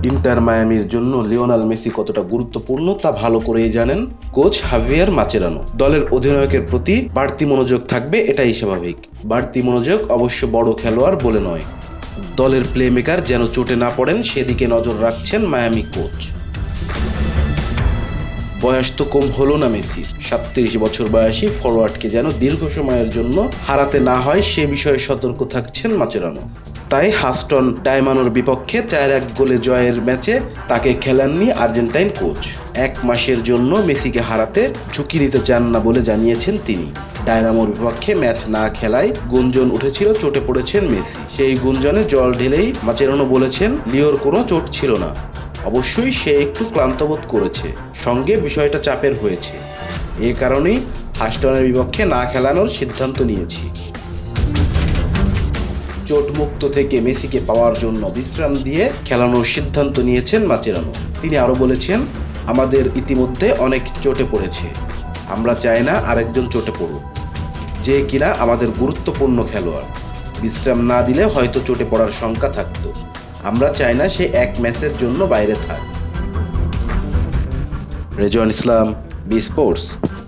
Inter মায়ামির জন্য Lionel Messi কতটা গুরুত্বপূর্ণ তা ভালো করেই জানেন কোচ হাভিয়ার মাচেরানো। দলের অধিনায়কের প্রতি বাড়তি মনোযোগ থাকবে, এটাই স্বাভাবিক। বাড়তি মনোযোগ অবশ্য বড় খেলোয়াড় বলে নয়, দলের প্লেমেকার যেন চোটে না পড়েন সেদিকে নজর রাখছেন মায়ামি কোচ। বয়স তো কম হলো না মেসির, 37 বছর বয়সী ফরোয়ার্ডকে যেন দীর্ঘ সময়ের জন্য হারাতে না হয় সে বিষয়ে সতর্ক থাকছেন মাচেরানো। তাই হাস্টন ডায়মানোর বিপক্ষে 4-1 গোলে জয়ের ম্যাচে তাকে খেলাননি আর্জেন্টাইন কোচ। 1 মাসের জন্য মেসিকে হারাতে ঝুঁকি নিতে চান না বলে জানিয়েছেন তিনি। ডায়নামোর বিপক্ষে ম্যাচ না খেলায় গুঞ্জন উঠেছিল চোটে পড়েছেন মেসি। সেই গুঞ্জনে জল ঢেলেই মাচেরানো বলেছেন লিওর কোনো চোট ছিল না, অবশ্যই সে একটু ক্লান্ত বোধ করেছে, সঙ্গে বিষয়টা চাপের হয়েছে, এ কারণেই হাস্টনের বিপক্ষে না খেলানোর সিদ্ধান্ত নিয়েছি। চোটমুক্ত থেকে মেসিকে পাওয়ার জন্য বিশ্রাম দিয়ে খেলানোর সিদ্ধান্ত নিয়েছেন মাচেরানো। তিনি আরও বলেছেন, আমাদের ইতিমধ্যে অনেক চোটে পড়েছে, আমরা চাই না আরেকজন চোটে পড়ুক, যে কিনা আমাদের গুরুত্বপূর্ণ খেলোয়াড়। বিশ্রাম না দিলে হয়তো চোটে পড়ার শঙ্কা থাকতো, আমরা চাই না সে 1 ম্যাচের জন্য বাইরে থাক। রেজওয়ান ইসলাম, বি স্পোর্টস।